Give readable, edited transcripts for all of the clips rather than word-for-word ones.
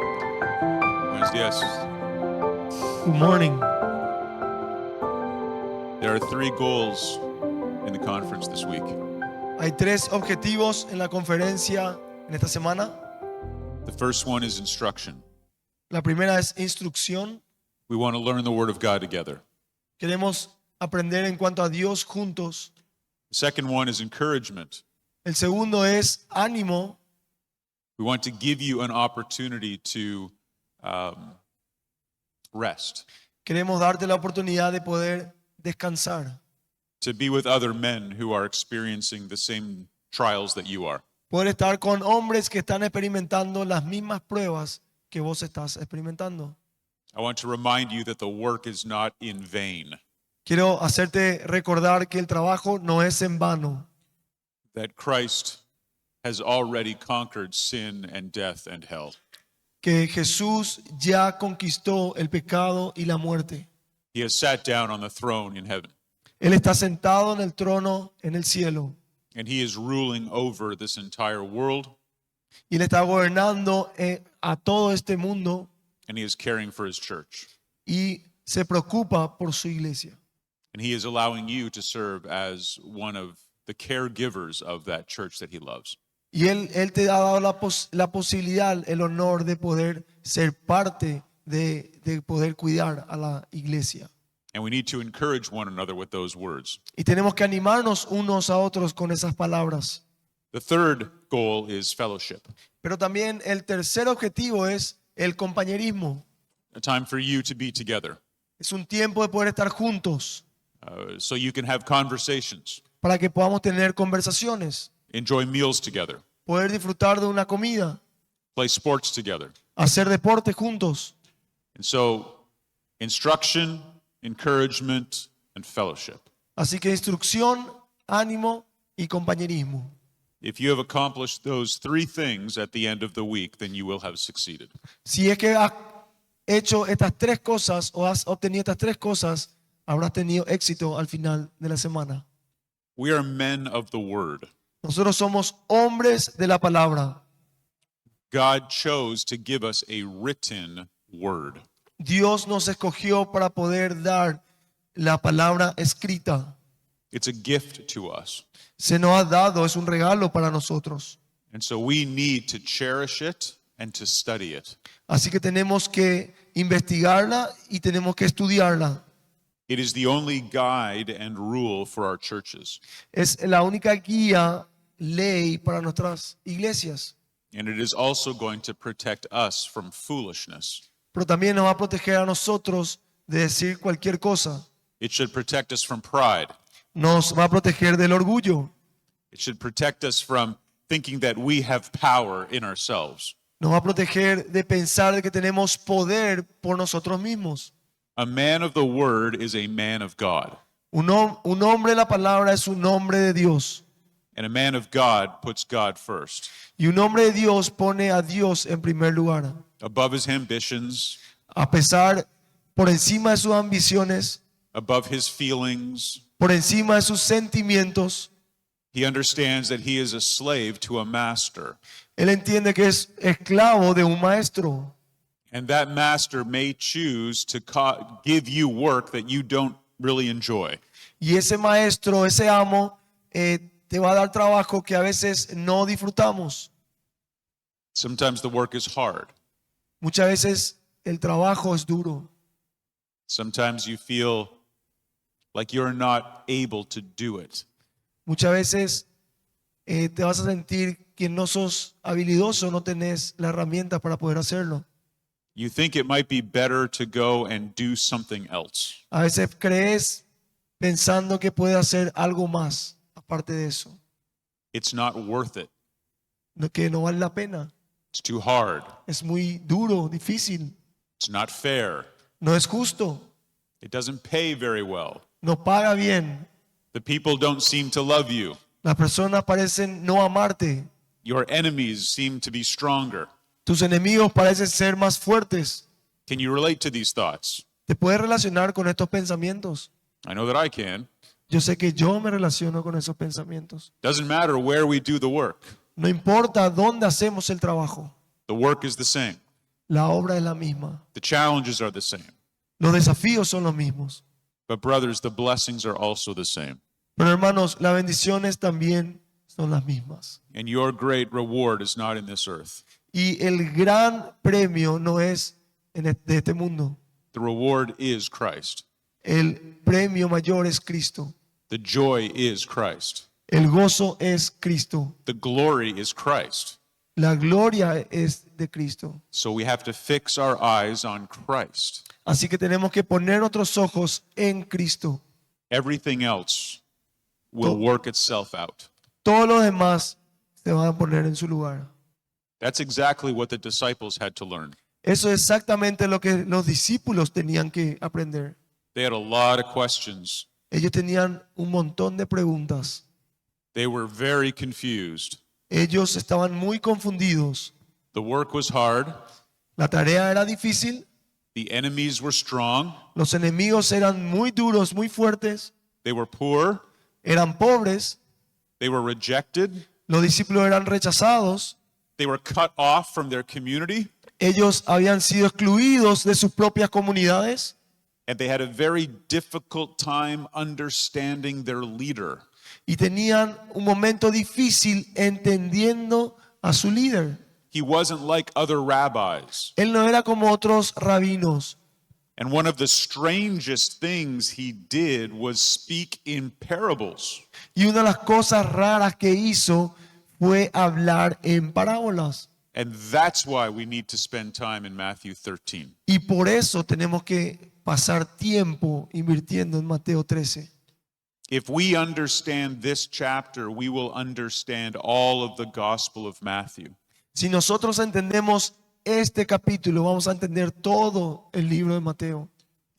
Buenos días. Good morning. There are 3 goals in the conference this week. Hay 3 objetivos en la conferencia en esta semana. The first one is instruction. La primera es instrucción. We want to learn the Word of God together. Queremos aprender en cuanto a Dios juntos. The second one is encouragement. El segundo es ánimo. We want to give you an opportunity to rest, Queremos darte la oportunidad de poder descansar, to be with other men who are experiencing the same trials that you are. poder estar con hombres que están experimentando las mismas pruebas que vos estás experimentando. I want to remind you that the work is not in vain, Quiero hacerte recordar que el trabajo no es en vano, that Christ has already conquered sin and death and hell. que Jesús ya conquistó el pecado y la muerte. He has sat down on the throne in heaven, Él está sentado en el trono en el cielo and he is ruling over this entire world, y Él está gobernando a todo este mundo and he is caring for his church. y se preocupa por su iglesia. And he is allowing you to serve as one of the caregivers of that church that he loves. Y Él te ha dado la posibilidad, el honor de poder ser parte de poder cuidar a la iglesia. And we need to encourage one another with those words. Y tenemos que animarnos unos a otros con esas palabras. The third goal is fellowship, Pero también el tercer objetivo es el compañerismo. a time for you to be together, Es un tiempo de poder estar juntos so you can have conversations, para que podamos tener conversaciones, enjoy meals together, poder disfrutar de una comida, play sports together. hacer deporte juntos. And so, instruction, encouragement, and fellowship. Así que instrucción, ánimo y compañerismo. If you have accomplished those 3 things at the end of the week, then you will have succeeded. Si es que has hecho estas 3 cosas o has obtenido estas 3 cosas, habrás tenido éxito al final de la semana. We are men of the word. Nosotros somos hombres de la palabra. God chose to give us a written word. Dios nos escogió para poder dar la palabra escrita. It's a gift to us. Se nos ha dado, es un regalo para nosotros. And so we need to cherish it and to study it. Así que tenemos que investigarla y tenemos que estudiarla. It is the only guide and rule for our churches. Es la única guía, ley para nuestras iglesias. And it is also going to protect us from foolishness. Pero también nos va a proteger a nosotros de decir cualquier cosa. It should protect us from pride. Nos va a proteger del orgullo. It should protect us from thinking that we have power in ourselves. Nos va a proteger de pensar de que tenemos poder por nosotros mismos. A man of the word is a man of God. Un hombre de la palabra es un hombre de Dios. And a man of God puts God first. Y un hombre de Dios pone a Dios en primer lugar. Above his ambitions, A pesar, por encima de sus ambiciones, above his feelings. por encima de sus sentimientos, He understands that he is a slave to a master. él entiende que es esclavo de un maestro. And that master may choose to give you work that you don't really enjoy. Y ese maestro, ese amo, te va a dar trabajo que a veces no disfrutamos. Sometimes the work is hard. Muchas veces el trabajo es duro. Sometimes you feel like you're not able to do it. Muchas veces te vas a sentir que no sos habilidoso, no tenés la herramienta para poder hacerlo. You think it might be better to go and do something else. A veces crees pensando que puedes hacer algo más aparte de eso, It's not worth it. que no vale la pena. It's too hard. Es muy duro, difícil, It's not fair. no es justo, It doesn't pay very well. no paga bien. The people don't seem to love you. Las personas parecen no amarte. Your enemies seem to be stronger. Tus enemigos parecen ser más fuertes. Can you relate to these thoughts? ¿Te puedes relacionar con estos pensamientos? I know that I can. Yo sé que yo me relaciono con esos pensamientos. Doesn't matter where we do the work. No importa dónde hacemos el trabajo, The work is the same. la obra es la misma. The challenges are the same. Los desafíos son los mismos. But brothers, the blessings are also the same. Pero hermanos, las bendiciones también son las mismas. And your great reward is not in this earth. Y el gran premio no es de este mundo. The reward is Christ. El premio mayor es Cristo. The joy is Christ. El gozo es Cristo. The glory is Christ. La gloria es de Cristo. So we have to fix our eyes on Christ. Así que tenemos que poner nuestros ojos en Cristo. Everything else will work itself out. Todo lo demás se van a poner en su lugar. That's exactly what the disciples had to learn. Eso es exactamente lo que los discípulos tenían que aprender. They had a lot of questions. Ellos tenían un montón de preguntas. They were very confused. Ellos estaban muy confundidos. The work was hard. La tarea era difícil. The enemies were strong. Los enemigos eran muy duros, muy fuertes. They were poor. Eran pobres. They were rejected. Los discípulos eran rechazados. They were cut off from their community. Ellos habían sido excluidos de sus propias comunidades. And they had a very difficult time understanding their leader. Y tenían un momento difícil entendiendo a su líder. He wasn't like other rabbis. Él no era como otros rabinos. And one of the strangest things he did was speak in parables. Y una de las cosas raras que hizo fue hablar en parábolas. And that's why we need to spend time in Matthew 13. Y por eso tenemos que pasar tiempo invirtiendo en Mateo 13. If we understand this chapter, we will understand all of the Gospel of Matthew. Si nosotros entendemos este capítulo, vamos a entender todo el libro de Mateo.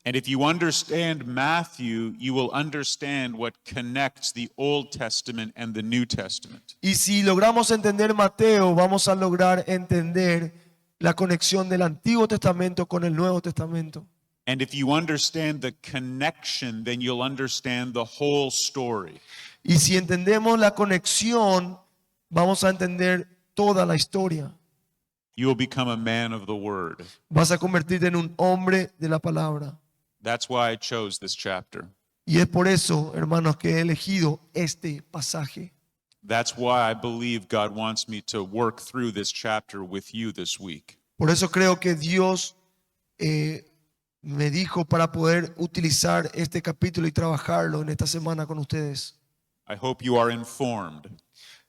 And if you understand Matthew, you will understand what connects the Old Testament and the New Testament. Y si logramos entender Mateo, vamos a lograr entender la conexión del Antiguo Testamento con el Nuevo Testamento. And if you understand the connection, then you'll understand the whole story. Y si entendemos la conexión, vamos a entender toda la historia. You will become a man of the Word. Vas a convertirte en un hombre de la palabra. That's why I chose this chapter. Y es por eso, hermanos, que he elegido este pasaje. That's why I believe God wants me to work through this chapter with you this week. Por eso creo que Dios me dijo para poder utilizar este capítulo y trabajarlo en esta semana con ustedes. I hope you are informed.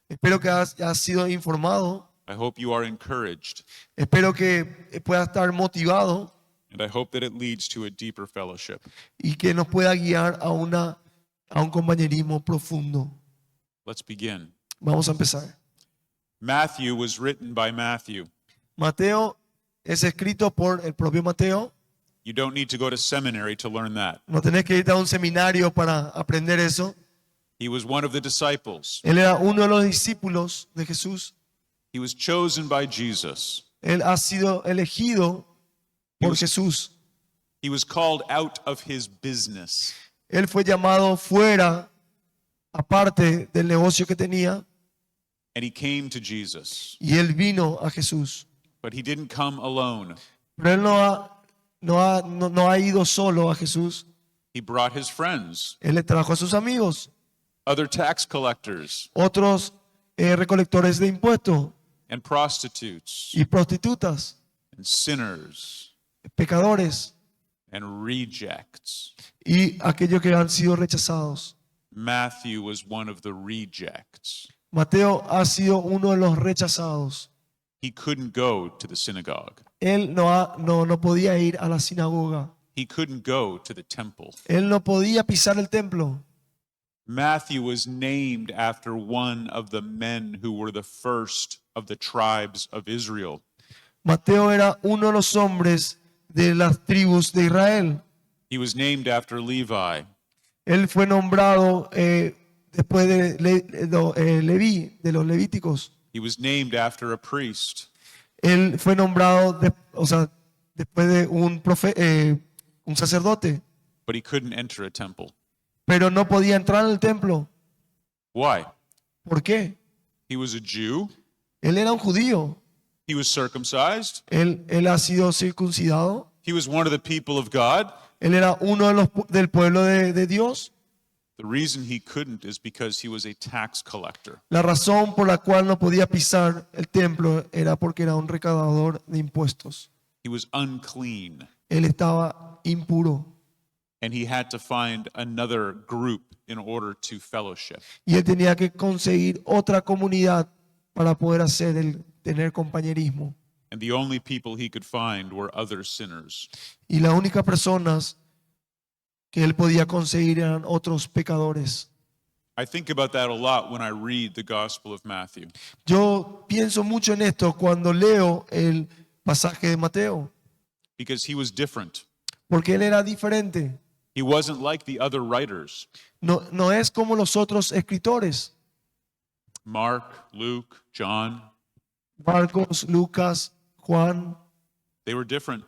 Espero que hayas sido informado. I hope you are encouraged. Espero que pueda estar motivado And I hope that it leads to a deeper fellowship. y que nos pueda guiar a un compañerismo profundo. Let's begin. Vamos a empezar. Matthew was written by Matthew. Mateo es escrito por el propio Mateo. You don't need to go to seminary to learn that. No tenés que ir a un seminario para aprender eso. He was one of the disciples. Él era uno de los discípulos de Jesús. He was chosen by Jesus. Él ha sido elegido por Jesús. He was called out of his business. Él fue llamado fuera, aparte del negocio que tenía, And he came to Jesus. y él vino a Jesús. But he didn't come alone. Pero él no ha ido solo a Jesús. He brought his friends, Él le trajo a sus amigos, other tax collectors, otros recolectores de impuestos and prostitutes, y prostitutas, and sinners, pecadores and rejects. y aquellos que han sido rechazados. Matthew was one of the rejects. Mateo ha sido uno de los rechazados. He couldn't go to the synagogue. Él no podía ir a la sinagoga. He couldn't go to the temple. Él no podía pisar el templo. Matthew was named after one of the men who were the first of the tribes of Israel. Mateo era uno de los hombres de las tribus de Israel. He was named after Levi. Él fue nombrado después de Leví, de los levíticos. He was named after a priest. Él fue nombrado, después de un sacerdote, but he couldn't enter a temple. pero no podía entrar al templo. Why? ¿Por qué? He was a Jew. Él era un judío. He was circumcised. Él ha sido circuncidado. He was one of the people of God. Él era uno del pueblo de Dios. The reason he couldn't is because he was a tax collector. La razón por la cual no podía pisar el templo era porque era un recaudador de impuestos. He was unclean, Él estaba impuro and he had to find another group in order to fellowship. y él tenía que conseguir otra comunidad para poder tener compañerismo. And the only people he could find were other sinners. Y las únicas personas que él podía conseguir eran otros pecadores. I think about that a lot when I read the Gospel of Matthew. Yo pienso mucho en esto cuando leo el pasaje de Mateo, Because he was different. porque él era diferente. He wasn't like the other writers. No es como los otros escritores, Mark, Luke, John, Marcos, Lucas, Juan. they were different.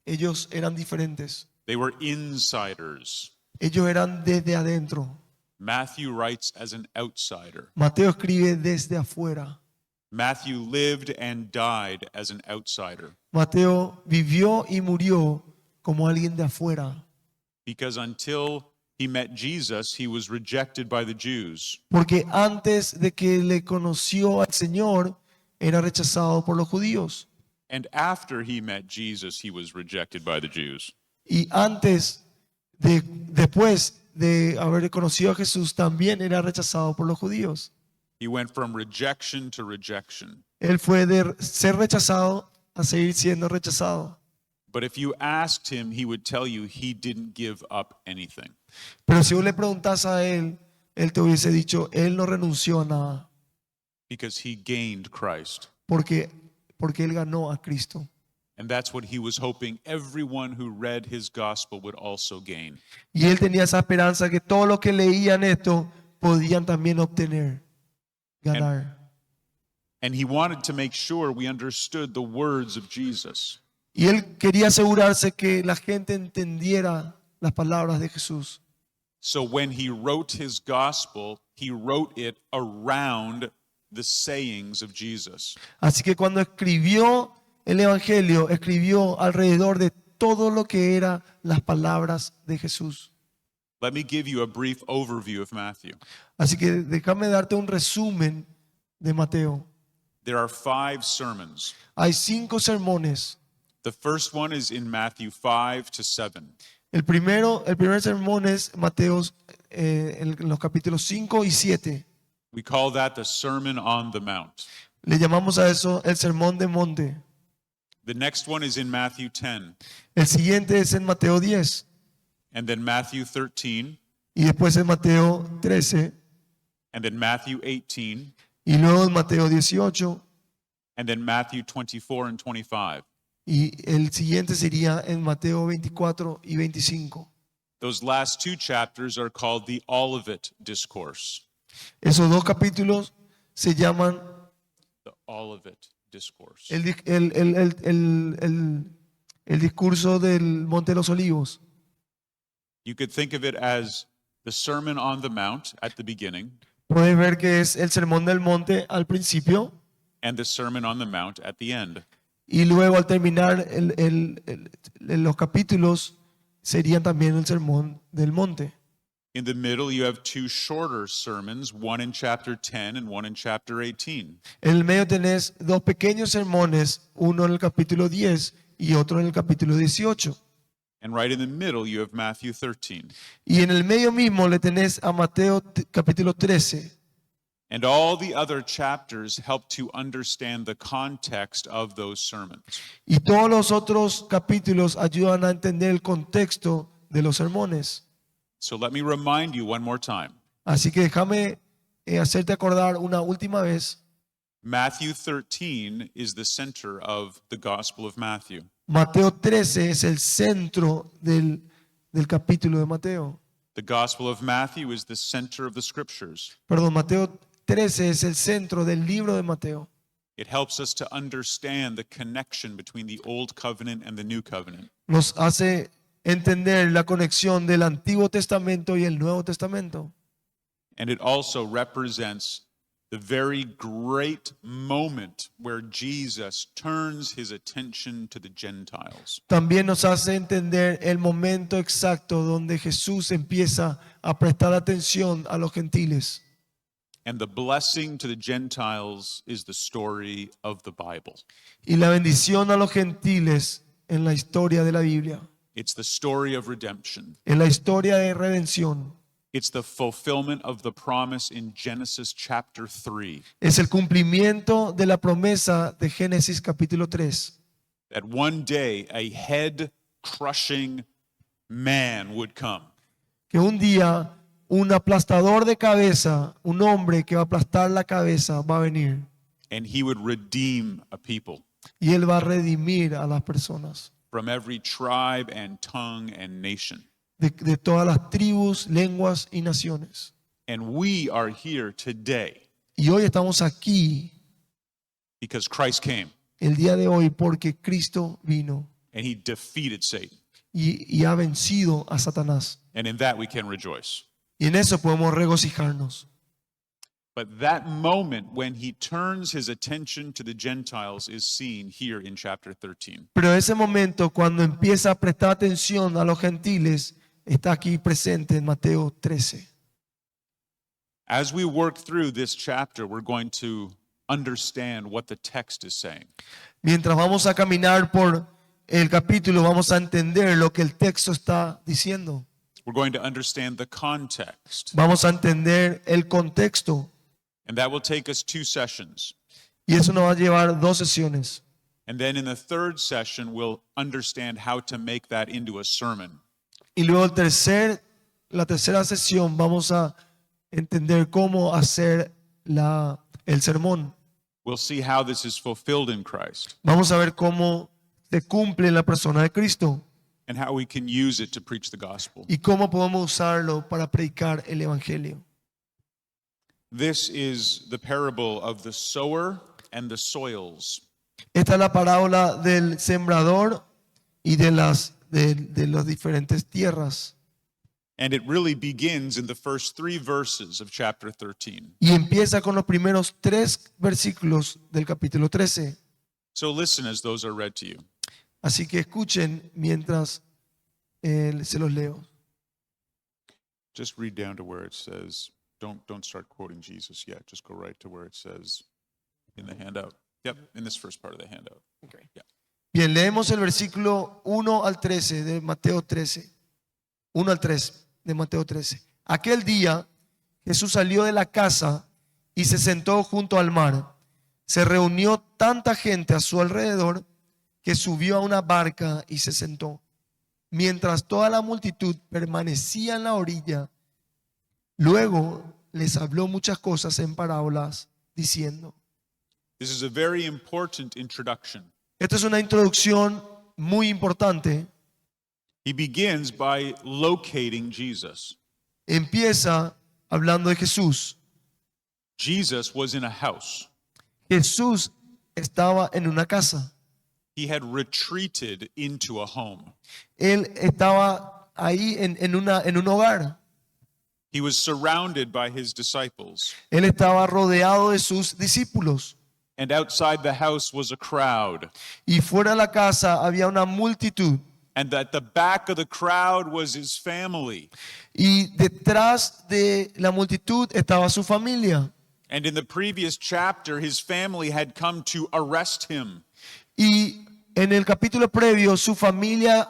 Ellos eran diferentes. They were insiders. Ellos eran desde adentro. Matthew writes as an outsider. Mateo escribe desde afuera. Matthew lived and died as an outsider. Mateo vivió y murió como alguien de afuera. Because until he met Jesus, he was rejected by the Jews. Porque antes de que le conoció al Señor, era rechazado por los judíos. And after he met Jesus, he was rejected by the Jews. Y después de haber conocido a Jesús, también era rechazado por los judíos. He went from rejection to rejection. Él fue de ser rechazado a seguir siendo rechazado. But if you asked him, he would tell you he didn't give up anything. Pero si vos le preguntás a él te hubiese dicho, él no renunció a nada, Because he gained Christ. porque él ganó a Cristo. And that's what he was hoping everyone who read his gospel would also gain. Y él tenía esa esperanza que todos los que leían esto podían también obtener, ganar. And he wanted to make sure we understood the words of Jesus. Y él quería asegurarse que la gente entendiera las palabras de Jesús. So when he wrote his gospel, he wrote it around the sayings of Jesus. Así que cuando escribió el Evangelio, escribió alrededor de todo lo que eran las palabras de Jesús. Let me give you a brief overview of Matthew. Así que déjame darte un resumen de Mateo. There are 5 sermons. Hay 5 sermones. The first one is in Matthew 5 to 7. El primer sermón es Mateo en los capítulos 5 y 7. We call that the Sermon on the Mount. Le llamamos a eso el sermón de monte. The next one is in Matthew 10, El siguiente es en Mateo 10 and then Matthew 13, y después en Mateo 13 and then Matthew 18, y luego en Mateo 18 and then Matthew 24 and 25. y el siguiente sería en Mateo 24 y 25. Those last 2 chapters are called the Olivet Discourse. Esos 2 capítulos se llaman The Olivet Discourse. el discurso del Monte de los Olivos. You could think of it as the Sermon on the Mount at the beginning Puedes ver que es el sermón del monte al principio and the Sermon on the Mount at the end. y luego al terminar los capítulos serían también el sermón del monte. In the middle, you have 2 shorter sermons, one in chapter 10 and one in chapter 18. En el medio tenés 2 pequeños sermones, uno en el capítulo 10 y otro en el capítulo 18. And right in the middle, you have Matthew 13. Y en el medio mismo le tenés a Mateo capítulo 13. And all the other chapters help to understand the context of those sermons. Y todos los otros capítulos ayudan a entender el contexto de los sermones. So let me remind you one more time. Así que déjame hacerte acordar una última vez. Matthew 13 is the center of the Gospel of Matthew. Mateo 13 es el centro del capítulo de Mateo. The Gospel of Matthew is the center of the Scriptures. Perdón, Mateo 13 es el centro del libro de Mateo. It helps us to understand the connection between the Old Covenant and the New Covenant. Nos hace entender la conexión del Antiguo Testamento y el Nuevo Testamento. And it also represents the very great moment where Jesus turns his attention to the Gentiles. También nos hace entender el momento exacto donde Jesús empieza a prestar atención a los gentiles. And the blessing to the Gentiles is the story of the Bible. Y la bendición a los gentiles en la historia de la Biblia, It's the story of redemption. en la historia de redención, It's the fulfillment of the promise in Genesis chapter 3 es el cumplimiento de la promesa de Génesis capítulo 3, that one day a head crushing man would come. que un día un aplastador de cabeza, un hombre que va a aplastar la cabeza va a venir And he would redeem a people y él va a redimir a las personas from every tribe and tongue and nation. de todas las tribus, lenguas y naciones. And we are here today Y hoy estamos aquí because Christ came el día de hoy porque Cristo vino and he defeated Satan. y ha vencido a Satanás. And in that we can rejoice. Y en eso podemos regocijarnos. But that moment when he turns his attention to the Gentiles is seen here in chapter 13. Pero ese momento cuando empieza a prestar atención a los gentiles está aquí presente en Mateo 13. As we work through this chapter, we're going to understand what the text is saying. Mientras vamos a caminar por el capítulo vamos a entender lo que el texto está diciendo. We're going to understand the context. Vamos a entender el contexto And that will take us 2 sessions. y eso nos va a llevar 2 sesiones. And then in the 3rd session, we'll understand how to make that into a sermon. Y luego la tercera sesión vamos a entender cómo hacer el sermón. We'll see how this is fulfilled in Christ Vamos a ver cómo se cumple en la persona de Cristo and how we can use it to preach the gospel. y cómo podemos usarlo para predicar el evangelio. This is the parable of the sower and the soils. Esta es la parábola del sembrador y de las diferentes tierras. And it really begins in the first 3 verses of chapter 13. Y empieza con los primeros 3 versículos del capítulo 13. So listen as those are read to you. Así que escuchen mientras se los leo. Just read down to where it says, don't start quoting Jesus yet. Just go right to where it says in the handout. Yep, in this first part of the handout. Yeah. Bien, leemos el versículo 1 al 13 de Mateo 13. 1 al 3 de Mateo 13. Aquel día Jesús salió de la casa y se sentó junto al mar. Se reunió tanta gente a su alrededor que subió a una barca y se sentó. Mientras toda la multitud permanecía en la orilla, luego les habló muchas cosas en parábolas, diciendo. This is a very important introduction. Esta es una introducción muy importante. He begins by locating Jesus. Empieza hablando de Jesús. Jesus was in a house. Jesús estaba en una casa. He had retreated into a home. Él estaba ahí en un hogar. He was surrounded by his disciples. Él estaba rodeado de sus discípulos. And outside the house was a crowd. Y fuera de la casa había una multitud. And at the back of the crowd was his family. Y detrás de la multitud estaba su familia. And in the previous chapter, his family had come to arrest him. Y en el capítulo previo, su familia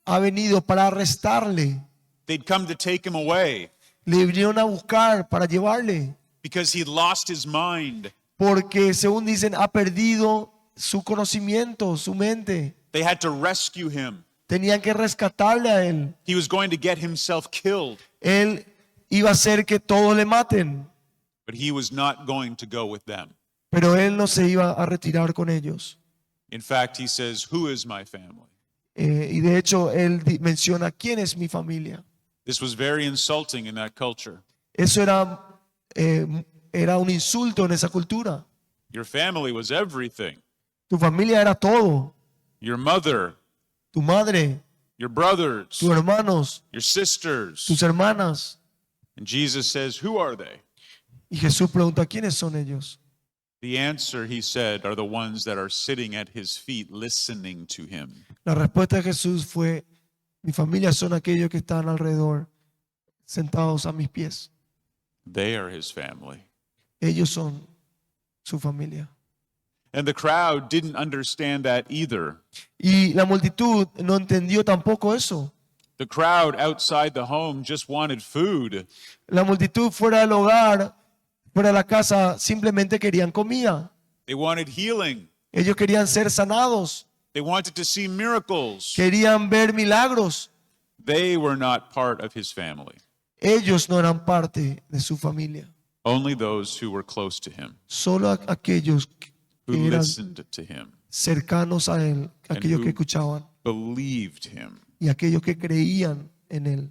ha venido para arrestarle. They'd come to take him away Le vinieron a buscar para llevarle. because he'd lost his mind. Porque, según dicen, ha perdido su conocimiento, su mente. They had to rescue him. Tenían que rescatarle a él. He was going to get himself killed, Él iba a hacer que todos le maten. but he was not going to go with them. Pero él no se iba a retirar con ellos. In fact, he says, "Who is my family?" Y de hecho, él menciona, ¿quién es mi familia? This was very insulting in that culture. Eso era un insulto en esa cultura. Your family was everything. Tu familia era todo. Your mother, Tu madre, your brothers, tus hermanos, your sisters. tus hermanas. And Jesus says, who are they? Y Jesús pregunta, ¿quiénes son ellos? The answer, he said, are the ones that are sitting at his feet listening to him. La respuesta de Jesús fue, mi familia son aquellos que están alrededor, sentados a mis pies. They are his family. Ellos son su familia. And the crowd didn't understand that either. Y la multitud no entendió tampoco eso. The crowd outside the home just wanted food. La multitud fuera del hogar, fuera de la casa, simplemente querían comida. They wanted healing. Ellos querían ser sanados, They wanted to see miracles. querían ver milagros. They were not part of his family. Ellos no eran parte de su familia. Only those who were close to him, Solo aquellos who que eran listened to him, cercanos a él, aquellos que who- escuchaban believed him. y aquellos que creían en él.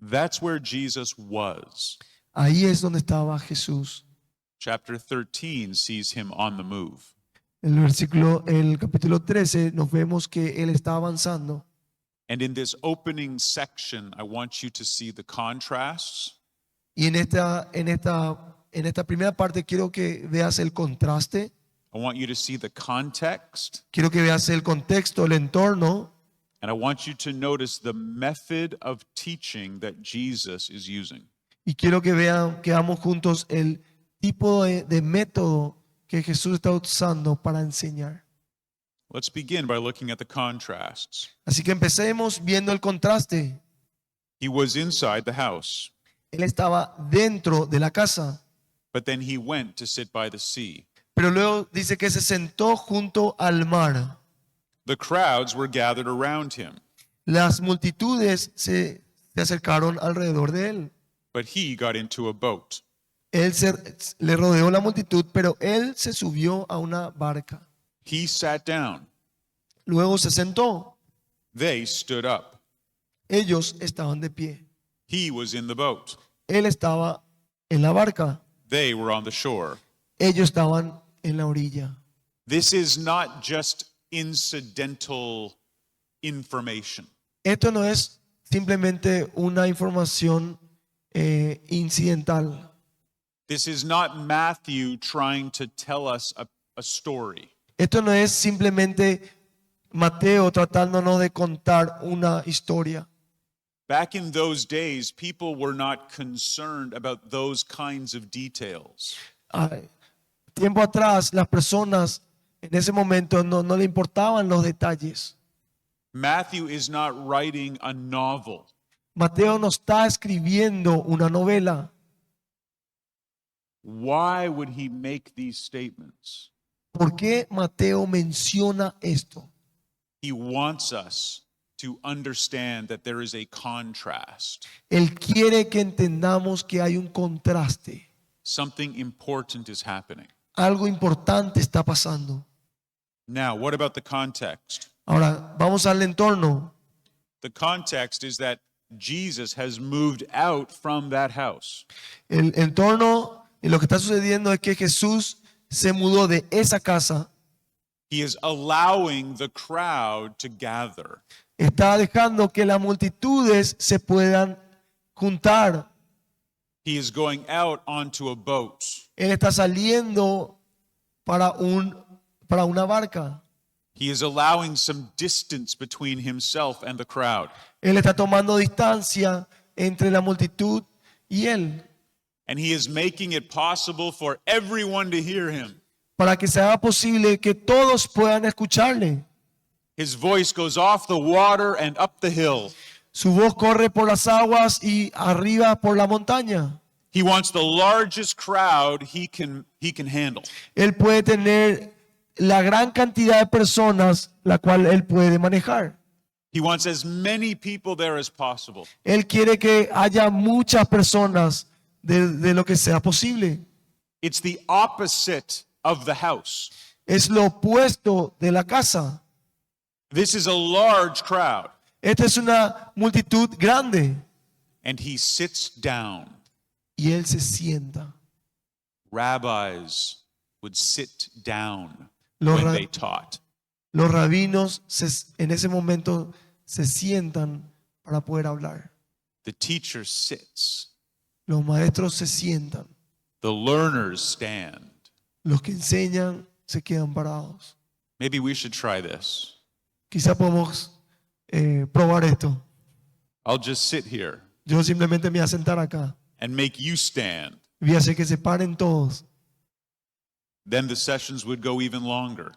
That's where Jesus was. Ahí es donde estaba Jesús. Chapter 13 sees him on the move. El capítulo 13 nos vemos que él está avanzando. And in this opening section, I want you to see the contrasts Y en esta primera parte quiero que veas el contraste, I want you to see the context, quiero que veas el contexto, el entorno, and I want you to notice the method of teaching that Jesus is using. y quiero que veamos juntos el tipo de método que Jesús está usando para enseñar. Let's begin by looking at the contrasts. Así que empecemos viendo el contraste. He was inside the house, Él estaba dentro de la casa, but then he went to sit by the sea. pero luego dice que se sentó junto al mar. The crowds were gathered around him, Las multitudes se acercaron alrededor de él. but he got into a boat. Le rodeó la multitud, pero él se subió a una barca. He sat down. Luego se sentó. They stood up. Ellos estaban de pie. He was in the boat. Él estaba en la barca. They were on the shore. Ellos estaban en la orilla. This is not just incidental information. Esto no es simplemente una información incidental. This is not Matthew trying to tell us a story. Esto no es simplemente Mateo tratándonos de contar una historia. Back in those days, people were not concerned about those kinds of details. Tiempo atrás, las personas en ese momento no le importaban los detalles. Matthew is not writing a novel. Mateo no está escribiendo una novela. Why would he make these statements? ¿Por qué Mateo menciona esto? He wants us to understand that there is a contrast. Él quiere que entendamos que hay un contraste. Something important is happening. Algo importante está pasando. Now, what about the context? Ahora, vamos al entorno. The context is that Jesus has moved out from that house. El entorno y lo que está sucediendo es que Jesús se mudó de esa casa. He is allowing the crowd to gather. Está dejando que las multitudes se puedan juntar. He is going out onto a boat. Él está saliendo para una barca. He is allowing some distance between himself and the crowd. Él está tomando distancia entre la multitud y él, And he is making it possible for everyone to hear him. para que se haga posible que todos puedan escucharle. His voice goes off the water and up the hill. Su voz corre por las aguas y arriba por la montaña. He wants the largest crowd he can handle. Él puede tener la gran cantidad de personas la cual él puede manejar. He wants as many people there as possible. Él quiere que haya muchas personas de lo que sea posible. It's the opposite of the house. Es lo opuesto de la casa. This is a large crowd. Esta es una multitud grande. And he sits down. Y él se sienta. Rabbis would sit down Los, when ra- they taught. los rabinos en ese momento se sientan para poder hablar. The teacher sits. Los maestros se sientan. The learners stand. Los que enseñan se quedan parados. Maybe we should try this. Quizá podemos probar esto. I'll just sit here Yo simplemente me voy a sentar acá. and make you stand. Voy a hacer que se paren todos. Then the sessions would go even longer.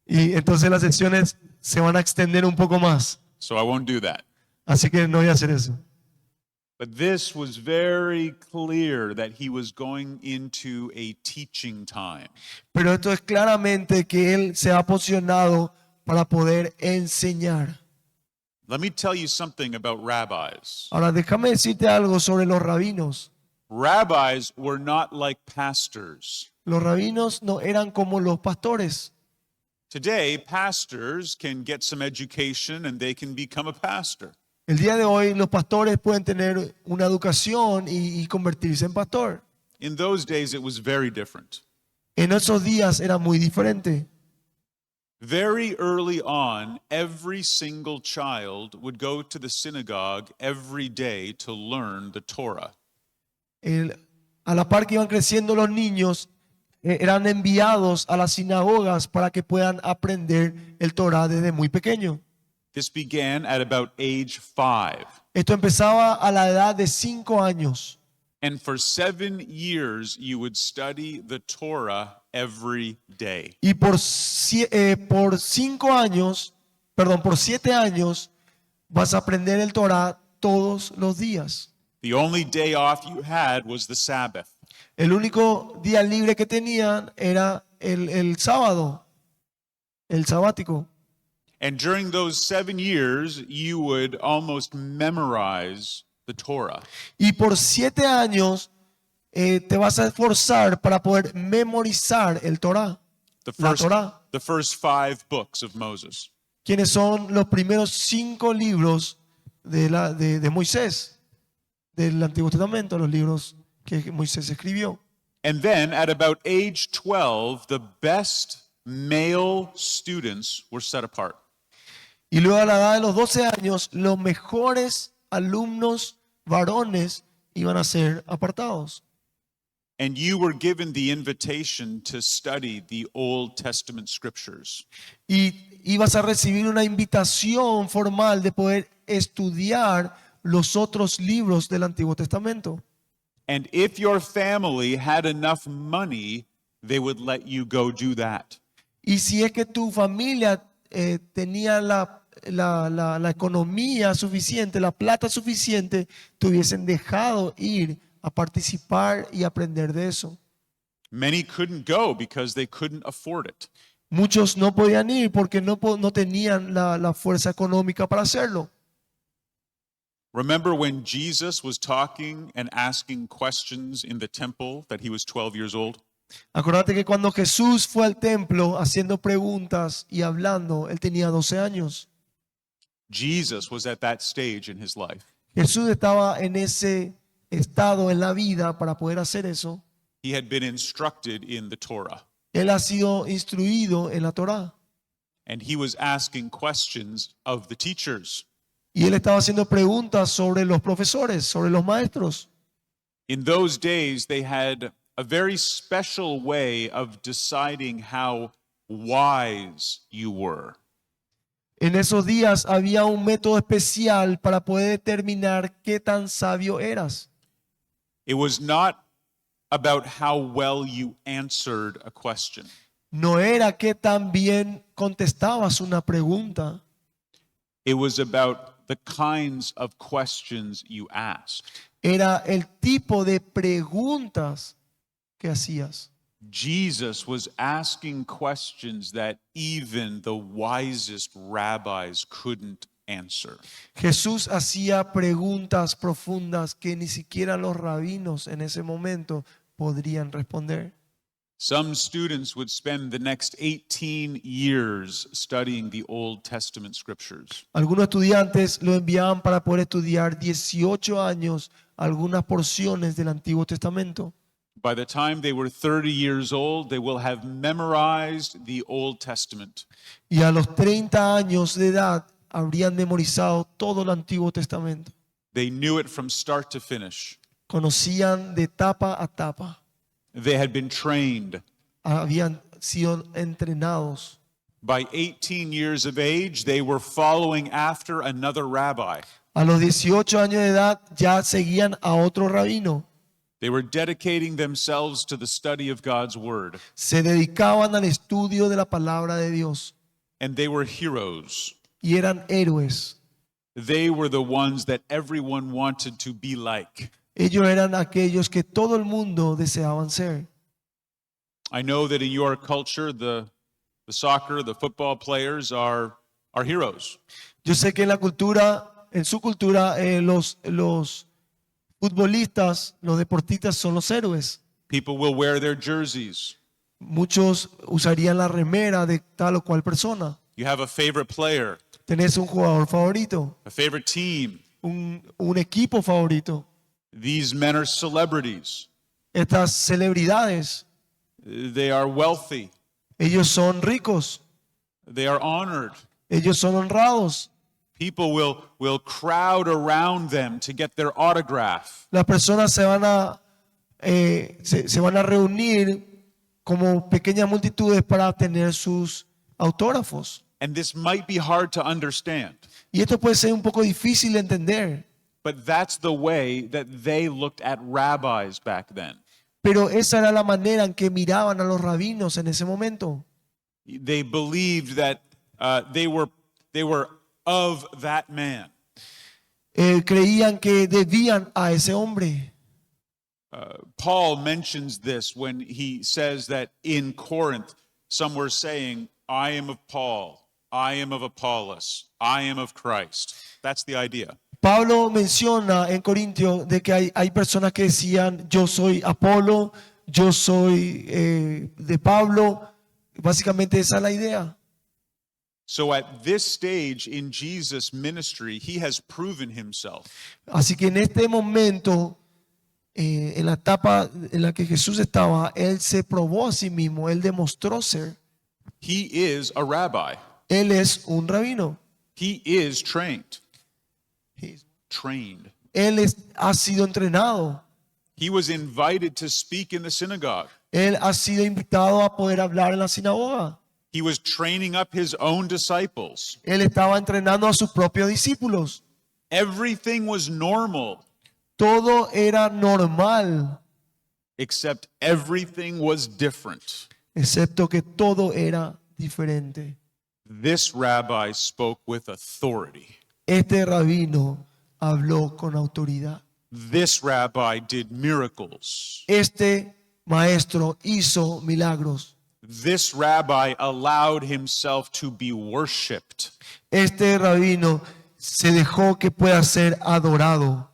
Y entonces las sesiones se van a extender un poco más. So I won't do that. Así que no voy a hacer eso. But this was very clear that he was going into a teaching time. Pero esto es claramente que él se ha posicionado para poder enseñar. Let me tell you something about rabbis. Ahora déjame decirte algo sobre los rabinos. Rabbis were not like pastors. Los rabinos no eran como los pastores. Today, pastors can get some education and they can become a pastor. El día de hoy los pastores pueden tener una educación y convertirse en pastor. In those days, it was very different. En esos días era muy diferente. Very early on, every single child would go to the synagogue every day to learn the Torah. A la par que iban creciendo los niños, eran enviados a las sinagogas para que puedan aprender el Torah desde muy pequeño. This began at about age 5. Esto empezaba a la edad de 5 años. And for 7 years, you would study the Torah every day. Y por 5 años, perdón, por 7 años, vas a aprender el Torah todos los días. The only day off you had was the Sabbath. El único día libre que tenían era el sábado, el sabático. And during those 7 years, you would almost memorize the Torah. Y por 7 años te vas a esforzar para poder memorizar el Torah, la Torah. The first 5 books of Moses. Quienes son los primeros 5 libros de Moisés, del Antiguo Testamento, los libros que Moisés escribió. And then at about age 12, the best male students were set apart. Y luego a la edad de los 12 años, los mejores alumnos varones iban a ser apartados. And you were given the invitation to study the Old Testament scriptures. Y ibas a recibir una invitación formal de poder estudiar los otros libros del Antiguo Testamento. And if your family had enough money, they would let you go do that. Y si es que tu familia tenía la economía suficiente, la plata suficiente, te hubiesen dejado ir a participar y aprender de eso. Many couldn't go because they couldn't afford it. Muchos no podían ir porque no tenían la fuerza económica para hacerlo. Remember when Jesus was talking and asking questions in the temple that he was 12 years old? Acuérdate que cuando Jesús fue al templo haciendo preguntas y hablando, él tenía 12 años. Jesus was at that stage in his life. Jesús estaba en ese estado en la vida para poder hacer eso. He had been instructed in the Torah, Él ha sido instruido en la Torá. and he was asking questions of the teachers. Y él estaba haciendo preguntas sobre los profesores, sobre los maestros. In those days, they had a very special way of deciding how wise you were. En esos días había un método especial para poder determinar qué tan sabio eras. It was not about how well you answered a question. No era qué tan bien contestabas una pregunta. It was about the kinds of questions you asked. Era el tipo de preguntas que hacías. Jesus was asking questions that even the wisest rabbis couldn't answer. Jesús hacía preguntas profundas que ni siquiera los rabinos en ese momento podrían responder. Some students would spend the next 18 years studying the Old Testament scriptures. Algunos estudiantes lo enviaban para poder estudiar 18 años algunas porciones del Antiguo Testamento. By the time they were 30 years old, they will have memorized the Old Testament. Y a los 30 años de edad habrían memorizado todo el Antiguo Testamento. They knew it from start to finish. Conocían de tapa a tapa. They had been trained. Habían sido entrenados. By 18 years of age, they were following after another rabbi. A los 18 años de edad ya seguían a otro rabino. They were dedicating themselves to the study of God's word. Se dedicaban al estudio de la palabra de Dios. And they were heroes. Y eran héroes. They were the ones that everyone wanted to be like. Ellos eran aquellos que todo el mundo deseaban ser. I know that in your culture, the soccer, the football players are heroes. Yo sé que en su cultura, los futbolistas, los deportistas son los héroes. People will wear their jerseys. Muchos usarían la remera de tal o cual persona. You have a favorite player, Tenés un jugador favorito, a favorite team. un equipo favorito. These men are celebrities. Estas celebridades, They are wealthy. ellos son ricos, They are honored. ellos son honrados. People will crowd around them to get their autograph. Las personas se van a reunir como pequeñas multitudes para obtener sus autógrafos. And this might be hard to understand, Y esto puede ser un poco difícil de entender, but that's the way that they looked at rabbis back then. pero esa era la manera en que miraban a los rabinos en ese momento. They believed that they were of that man. Creían que debían a ese hombre. Paul mentions this when he says that in Corinth, some were saying, I am of Paul, I am of Apollos, I am of Christ. That's the idea. Pablo menciona en Corintio de que hay personas que decían, yo soy Apolo, yo soy de Pablo. Básicamente esa es la idea. So at this stage in Jesus' ministry, he has proven himself. Así que en este momento, en la etapa en la que Jesús estaba, él se probó a sí mismo, él demostró ser. He is a rabbi. Él es un rabino. He is trained. Trained. Ha sido entrenado. He was invited to speak in the synagogue. Él ha sido invitado a poder hablar en la sinagoga. He was training up his own disciples. Él estaba entrenando a sus propios discípulos. Everything was normal, Todo era normal, except everything was different. excepto que todo era diferente. This rabbi spoke with authority. Este rabino habló con autoridad. This rabbi did miracles. Este maestro hizo milagros. This rabbi allowed himself to be worshiped. Este rabino se dejó que pueda ser adorado.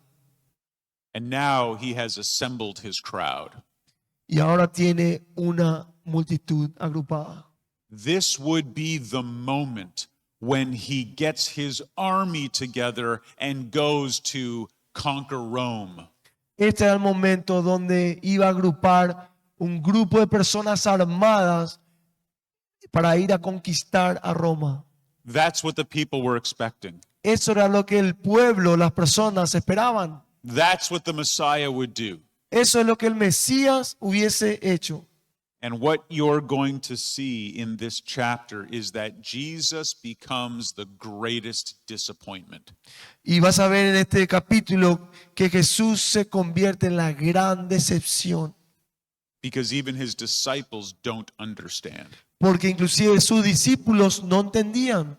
And now he has assembled his crowd. Y ahora tiene una multitud agrupada. This would be the moment when he gets his army together and goes to conquer Rome. Este era el momento donde iba a agrupar un grupo de personas armadas para ir a conquistar a Roma. That's what the people were expecting. Eso era lo que el pueblo, las personas esperaban. That's what the Messiah would do. Eso es lo que el Mesías hubiese hecho. And what you're going to see in this chapter is that Jesus becomes the greatest disappointment. Y vas a ver en este capítulo que Jesús se convierte en la gran decepción. Because even his disciples don't understand. Porque inclusive sus discípulos no entendían.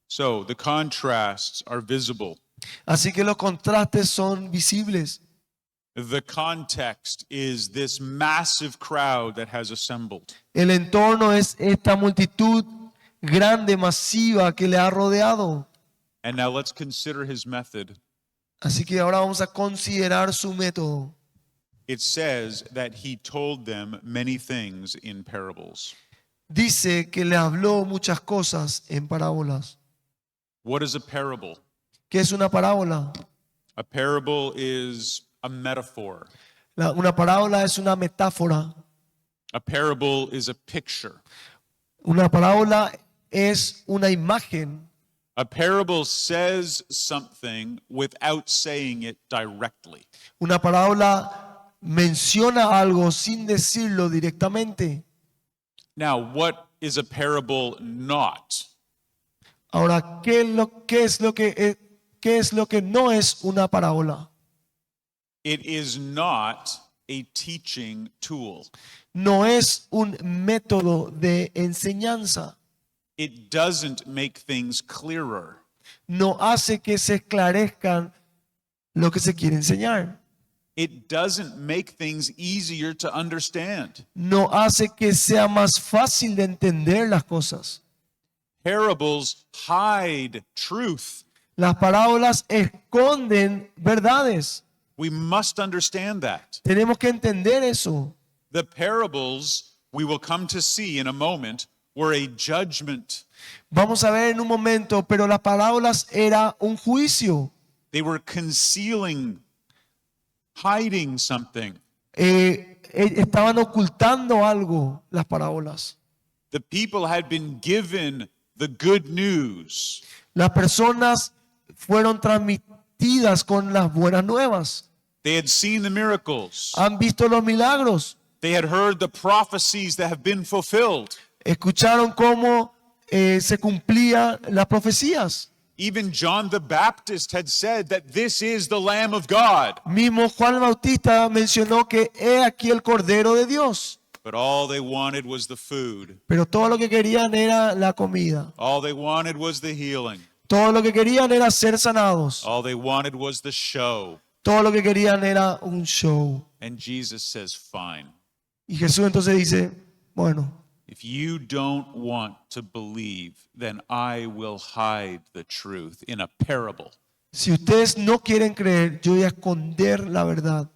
So the contrasts are visible. Así que los contrastes son visibles. The context is this massive crowd that has assembled. El entorno es esta multitud grande, masiva que le ha rodeado. And now let's consider his method. Así que ahora vamos a considerar su método. It says that he told them many things in parables. Dice que le habló muchas cosas en parábolas. What is a parable? ¿Qué es una parábola? A parable is a metaphor. Una parábola es una metáfora. A parable is a picture. Una parábola es una imagen. A parable says something without saying it directly. Una parábola menciona algo sin decirlo directamente. Now, what is a parable not? Ahora, ¿qué es lo que no es una parábola? It is not a teaching tool. No es un método de enseñanza. It doesn't make things clearer. No hace que se esclarezcan lo que se quiere enseñar. It doesn't make things easier to understand. No hace que sea más fácil de entender las cosas. Parables hide truth. Las parábolas esconden verdades. We must understand that. Tenemos que entender eso. The parables we will come to see in a moment were a judgment. Vamos a ver en un momento, pero las parábolas era un juicio. They were concealing, hiding something. Estaban ocultando algo las parábolas. The people had been given the good news. Las personas fueron transmitidas con las buenas nuevas. They had seen the miracles. Han visto los milagros. They had heard the prophecies that have been fulfilled. Escucharon cómo se cumplían las profecías. Even John the Baptist had said that this is the Lamb of God. Mismo Juan el Bautista mencionó que he aquí el Cordero de Dios. But all they wanted was the food. Pero todo lo que querían era la comida. All they wanted was the healing. Todo lo que querían era ser sanados. All they wanted was the show. Todo lo que querían era un show. And Jesus says, fine. Y Jesús entonces dice, bueno, If you don't want to believe, then I will hide the truth in a parable. si ustedes no quieren creer, yo voy a esconder la verdad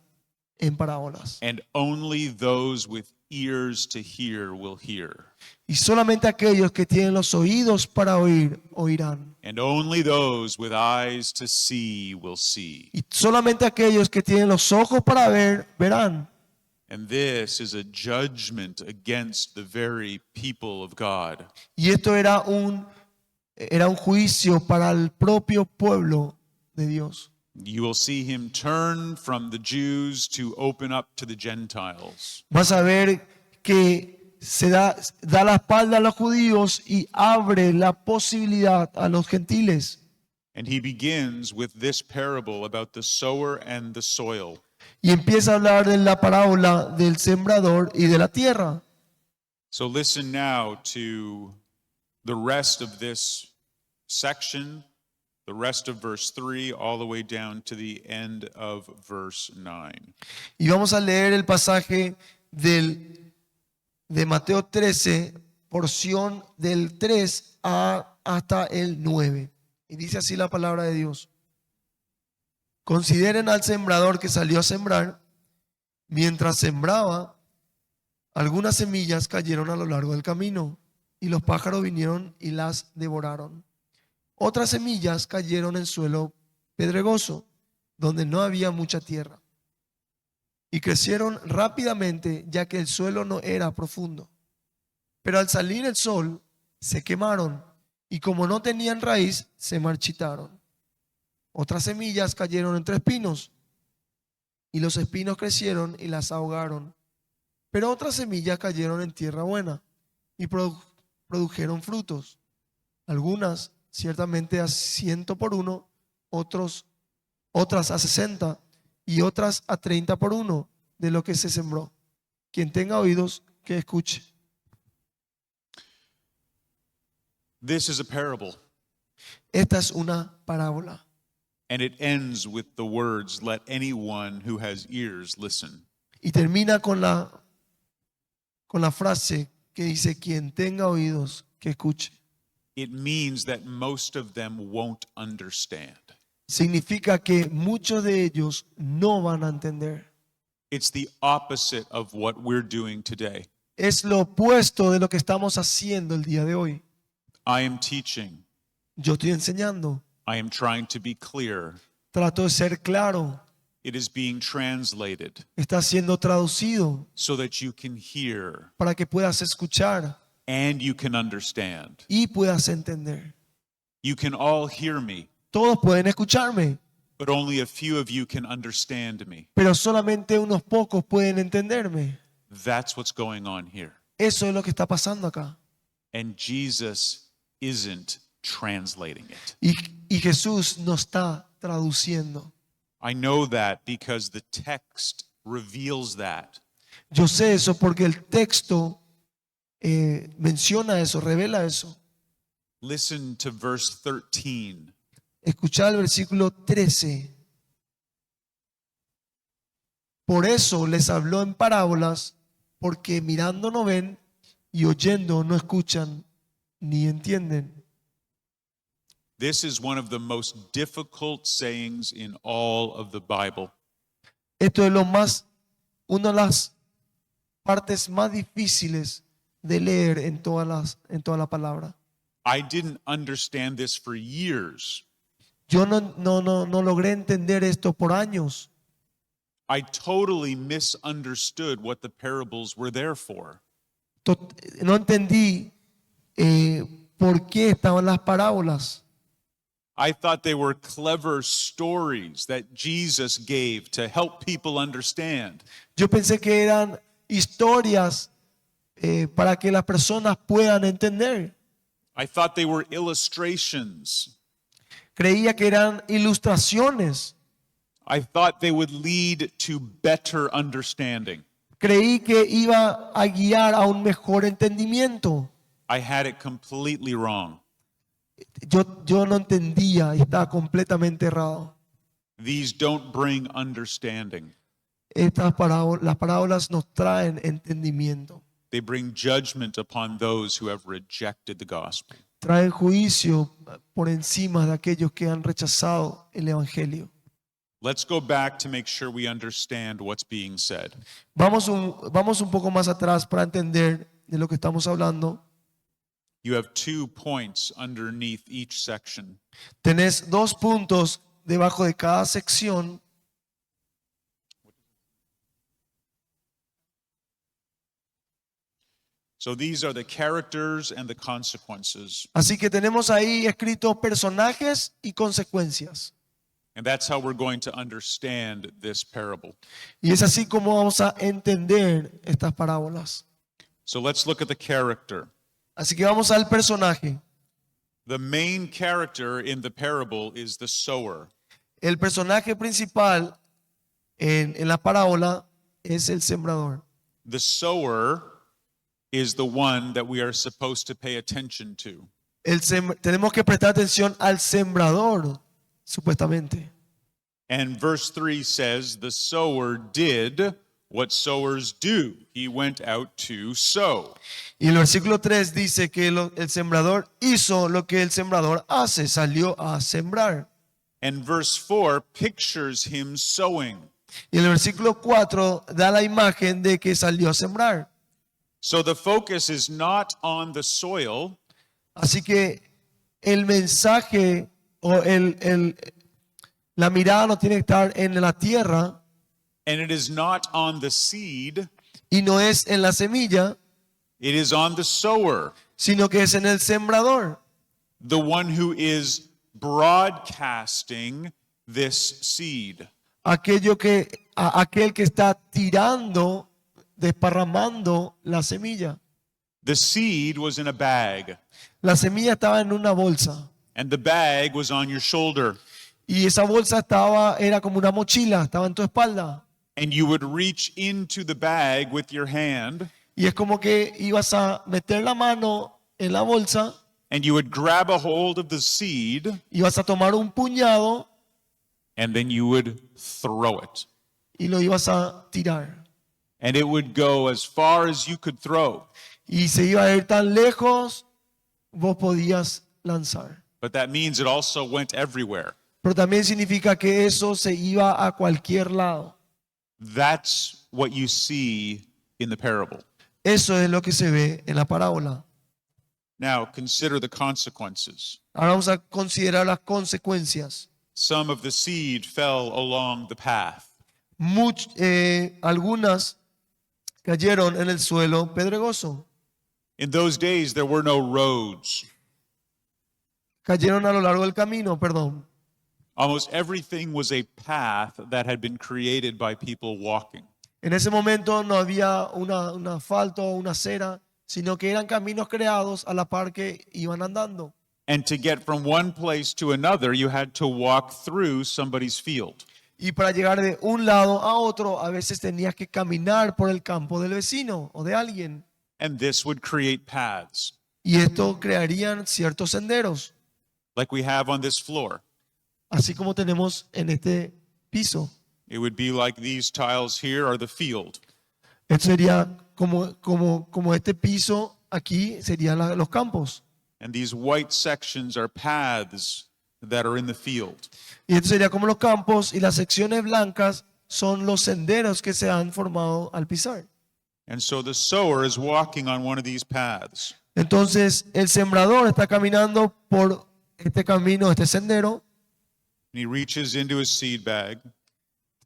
en parábolas. And only those with ears to hear will hear. Y solamente aquellos que tienen los oídos para oír, oirán. And only those with eyes to see will see. Y solamente aquellos que tienen los ojos para ver, verán. And this is a judgment against the very people of God. Y esto era un juicio para el propio pueblo de Dios. You will see him turn from the Jews to open up to the Gentiles. Vas a ver que se da la espalda a los judíos y abre la posibilidad a los gentiles. And he begins with this parable about the sower and the soil. Y empieza a hablar de la parábola del sembrador y de la tierra. So listen now to the rest of this section, the rest of verse 3, all the way down to the end of verse 9. Y vamos a leer el pasaje de Mateo 13, porción del 3 hasta el 9. Y dice así la palabra de Dios. Consideren al sembrador que salió a sembrar. Mientras sembraba, algunas semillas cayeron a lo largo del camino y los pájaros vinieron y las devoraron. Otras semillas cayeron en suelo pedregoso, donde no había mucha tierra. Y crecieron rápidamente, ya que el suelo no era profundo. Pero al salir el sol, se quemaron y como no tenían raíz, se marchitaron. Otras semillas cayeron entre espinos y los espinos crecieron y las ahogaron. Pero otras semillas cayeron en tierra buena y produjeron frutos. Algunas ciertamente a 100 por uno, otras a 60 y otras a 30 por uno de lo que se sembró. Quien tenga oídos, que escuche. This is a parable, Esta es una parábola. and it ends with the words, "Let anyone who has ears listen." Y termina con la frase que dice, quien tenga oídos, que escuche. It means that most of them won't understand. Significa que muchos de ellos no van a entender. It's the opposite of what we're doing today. Es lo opuesto de lo que estamos haciendo el día de hoy. I am teaching. Yo estoy enseñando. I am trying to be clear. Trato de ser claro. It is being translated está siendo traducido so that you can hear para que puedas escuchar and you can understand. y puedas entender. You can all hear me, Todos pueden escucharme, but only a few of you can understand me. pero solamente unos pocos pueden entenderme. That's what's going on here. Eso es lo que está pasando acá. And Jesus isn't translating it. Y Jesús no está traduciendo. I know that because the text reveals that. Yo sé eso porque el texto menciona eso, revela eso. Listen to verse 13. Escuchad el versículo 13. Por eso les habló en parábolas, porque mirando no ven y oyendo no escuchan ni entienden. This is one of the most difficult sayings in all of the Bible. Esto es una de las partes más difíciles de leer en toda la palabra. I didn't understand this for years. Yo no logré entender esto por años. I totally misunderstood what the parables were there for. No entendí por qué estaban las parábolas. I thought they were clever stories that Jesus gave to help people understand. Yo pensé que eran historias para que las personas puedan entender. I thought they were illustrations. Creía que eran ilustraciones. I thought they would lead to better understanding. Creí que iba a guiar a un mejor entendimiento. I had it completely wrong. Yo no entendía y estaba completamente errado. These don't bring understanding. Las parábolas nos traen entendimiento. They bring judgment upon those who have rejected the gospel. Traen juicio por encima de aquellos que han rechazado el evangelio. Let's go back to make sure we understand what's being said. Vamos un poco más atrás para entender de lo que estamos hablando. You have 2 points underneath each section. Tenés 2 puntos debajo de cada sección. So these are the characters and the consequences. Así que tenemos ahí escritos personajes y consecuencias. And that's how we're going to understand this parable. Y es así como vamos a entender estas parábolas. So let's look at the character. Así que vamos al personaje. The main character in the parable is the sower. El personaje principal en la parábola es el sembrador. The sower is the one that we are supposed to pay attention to. Tenemos que prestar atención al sembrador, supuestamente. And verse 3 says, the sower did what sowers do. He went out to sow. Y el versículo 3 dice que el sembrador hizo lo que el sembrador hace, salió a sembrar. And verse 4 pictures him sowing. Y el versículo 4 da la imagen de que salió a sembrar. So the focus is not on the soil, Así que el mensaje o la mirada no tiene que estar en la tierra and it is not on the seed, y no es en la semilla, it is on the sower, sino que es en el sembrador, the one who is broadcasting this seed. aquel que está tirando, desparramando la semilla. The seed was in a bag, La semilla estaba en una bolsa and the bag was on your shoulder. y esa bolsa era como una mochila, estaba en tu espalda. And you would reach into the bag with your hand, Y es como que ibas a meter la mano en la bolsa, and you would grab a hold of the seed, ibas a tomar un puñado and then you would throw it. y lo ibas a tirar. And it would go as far as you could throw. Y se iba a ir tan lejos, vos podías lanzar. But that means it also went everywhere. Pero también significa que eso se iba a cualquier lado. That's what you see in the parable. Eso es lo que se ve en la parábola. Now, consider the consequences. Ahora vamos a considerar las consecuencias. Some of the seed fell along the path. Algunas cayeron en el suelo pedregoso. In those days, there were no roads. Cayeron a lo largo del camino, perdón. Almost everything was a path that had been created by people walking. En ese momento no había un asfalto o una acera, sino que eran caminos creados a la par que iban andando. And to get from one place to another, you had to walk through somebody's field. Y para llegar de un lado a otro, a veces tenías que caminar por el campo del vecino o de alguien. And this would create paths Y esto crearían ciertos senderos, like we have on this floor. así como tenemos en este piso. It would be like these tiles here are the field. Esto sería como este piso aquí serían los campos. And these white sections are paths that are in the field. Y esto sería como los campos y las secciones blancas son los senderos que se han formado al pisar. And so the sower is walking on one of these paths. Entonces el sembrador está caminando por este camino, este sendero, And he reaches into his seed bag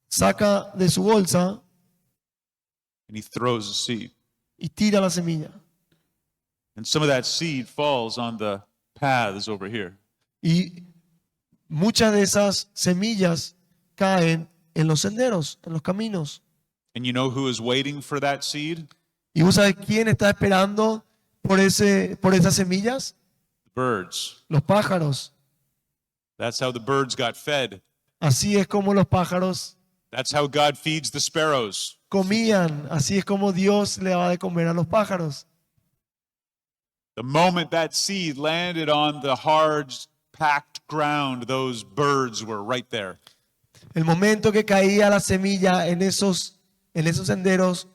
saca de su bolsa and he throws the seed. y tira la semilla. And some of that seed falls on the paths over here. Y muchas de esas semillas caen en los senderos, en los caminos. And you know who is waiting for that seed? ¿Y vos sabés quién está esperando por esas semillas? The birds. Los pájaros. That's how the birds got fed. Así es como los pájaros That's how God feeds the sparrows. comían. Así es como Dios le daba de comer a los pájaros. The moment that seed landed on the hard, packed ground, those birds were right there. El momento que caía la semilla en esos senderos,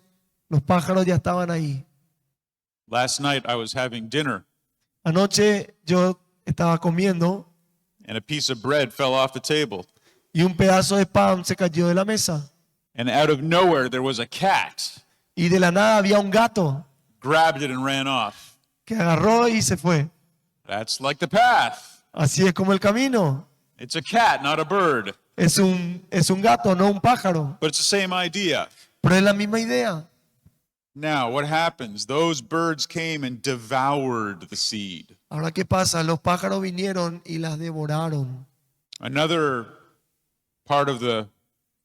los pájaros ya estaban ahí. Last night I was having dinner Anoche yo estaba comiendo and a piece of bread fell off the table. y un pedazo de pan se cayó de la mesa. And out of nowhere there was a cat, Y de la nada había un gato grabbed it and ran off. que agarró y se fue. That's like the path. Así es como el camino. It's a cat, not a bird. Es un gato, no un pájaro. But it's the same idea. Pero es la misma idea. Now, what happens? Those birds came and devoured the seed. Ahora, ¿qué pasa? Los pájaros vinieron y las devoraron. Another part of the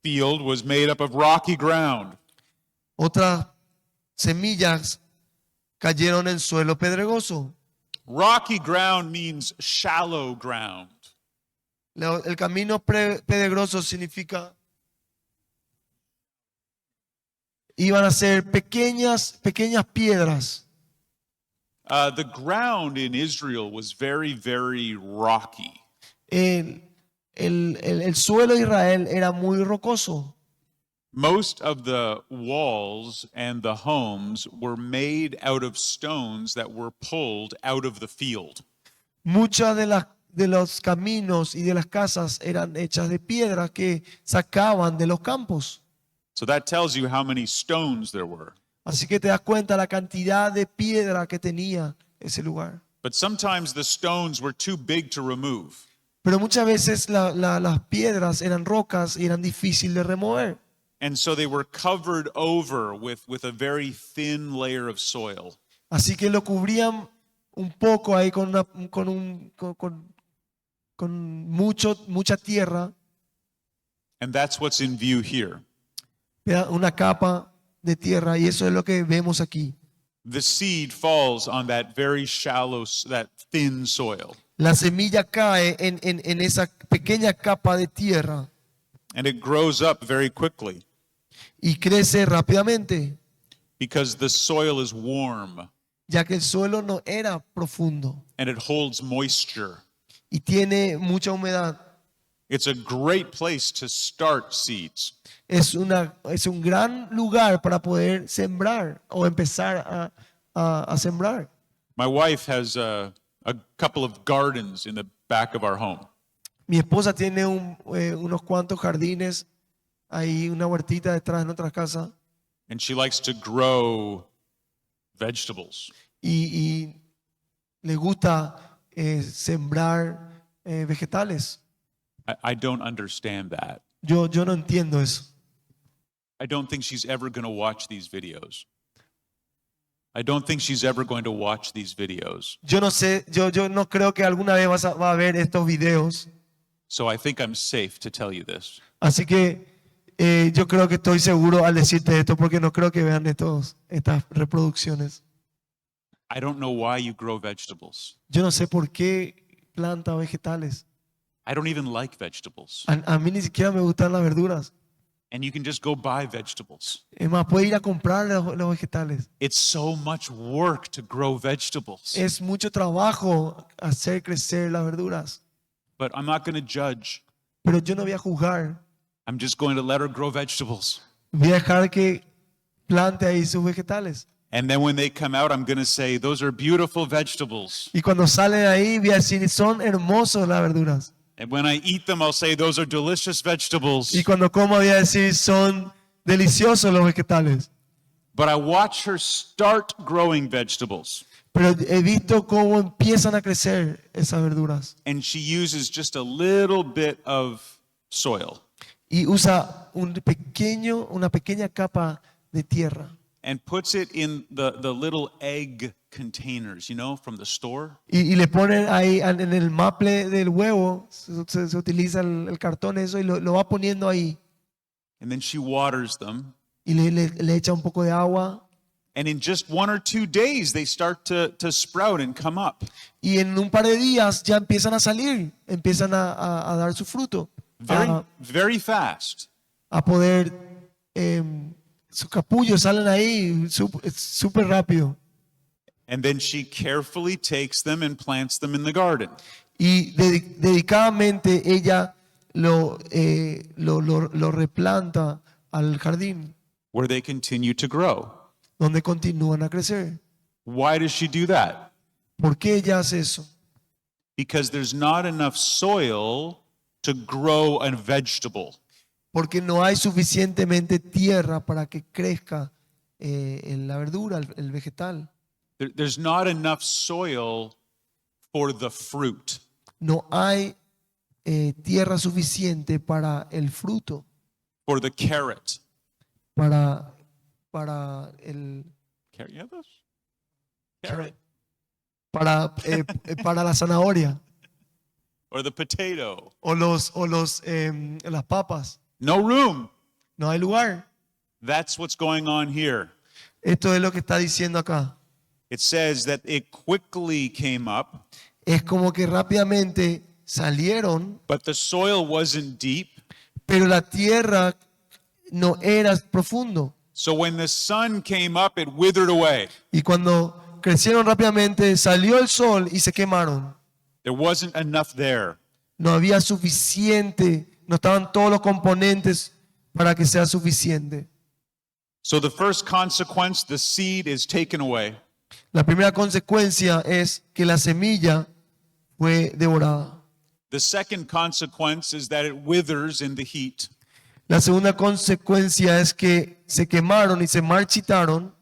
field was made up of rocky ground. Otras semillas cayeron en suelo pedregoso. Rocky ground means shallow ground. El camino pedregoso significa iban a ser pequeñas piedras. The ground in Israel was very, very rocky. El suelo de Israel era muy rocoso. Most of the walls and the homes were made out of stones that were pulled out of the field. Muchas de los caminos y de las casas eran hechas de piedra que sacaban de los campos. So that tells you how many stones there were. Así que te das cuenta la cantidad de piedra que tenía ese lugar. But sometimes the stones were too big to remove. Pero muchas veces las piedras eran rocas y eran difíciles de remover. And so they were covered over with a very thin layer of soil. Así que lo cubrían un poco ahí con mucha tierra, And that's what's in view here. una capa de tierra, y eso es lo que vemos aquí. The seed falls on that very shallow, that thin soil. La semilla cae en esa pequeña capa de tierra And it grows up very quickly y crece rápidamente, because the soil is warm ya que el suelo no era profundo and it holds moisture. y tiene mucha humedad. It's a great place to start seeds. Es un gran lugar para poder sembrar o empezar a sembrar. My wife has a couple of gardens in the back of our home. Mi esposa tiene unos cuantos jardines, ahí una huertita detrás de nuestra casa, And she likes to grow vegetables. y le gusta sembrar vegetales. I don't understand that. Yo no entiendo eso. I don't think she's ever going to watch these videos. I don't think she's ever going to watch these videos. Yo no sé, yo no creo que alguna vez va a ver estos videos. So I think I'm safe to tell you this. Así que yo creo que estoy seguro al decirte esto porque no creo que vean estas reproducciones. I don't know why you grow vegetables. Yo no sé por qué planta vegetales. I don't even like vegetables. A mí ni siquiera me gustan las verduras. And you can just go buy vegetables. Es más, puede ir a comprar los vegetales. It's so much work to grow vegetables. Es mucho trabajo hacer crecer las verduras. But I'm not going to judge. Pero yo no voy a juzgar. I'm just going to let her grow vegetables. Voy a dejar que plante ahí sus vegetales. And then when they come out, I'm going to say, those are beautiful vegetables. Y cuando salen ahí, voy a decir, son hermosos las verduras. And when I eat them, I'll say, those are delicious vegetables. Y cuando como, voy a decir, son deliciosos los vegetales. But I watch her start growing vegetables. Pero he visto cómo empiezan a crecer esas verduras. And she uses just a little bit of soil Y usa una pequeña capa de tierra. and puts it in the little egg containers, from the store. Y le ponen ahí en el maple del huevo, se utiliza el cartón eso y lo va poniendo ahí. And then she waters them. Y le echa un poco de agua. And in just 1 or 2 days, they start to sprout and come up. Y en un par de días ya empiezan a salir, empiezan a dar su fruto. Very fast. A poder, sus capullos salen ahí súper rápido. And then she carefully takes them and plants them in the garden. Y dedicadamente ella lo replanta al jardín, Where they continue to grow. donde continúan a crecer. Why does she do that? ¿Por qué ella hace eso? Because there's not enough soil to grow a vegetable. Porque no hay suficientemente tierra para que crezca la verdura, el vegetal. There's not enough soil for the fruit. No hay tierra suficiente para el fruto, For the carrot. para el Carrot, you have those? Carrot. para la zanahoria Or the potato. o las papas. No room. No hay lugar. That's what's going on here. Esto es lo que está diciendo acá. It says that it quickly came up, Es como que rápidamente salieron, but the soil wasn't deep. pero la tierra no era profundo. So when the sun came up, it withered away. Y cuando crecieron rápidamente, salió el sol y se quemaron. There wasn't enough there. No había suficiente, no estaban todos los componentes para que sea suficiente. So the first consequence, the seed is taken away. La primera consecuencia es que la semilla fue devorada. The second consequence is that it withers in the heat. La segunda consecuencia es que se quemaron y se marchitaron.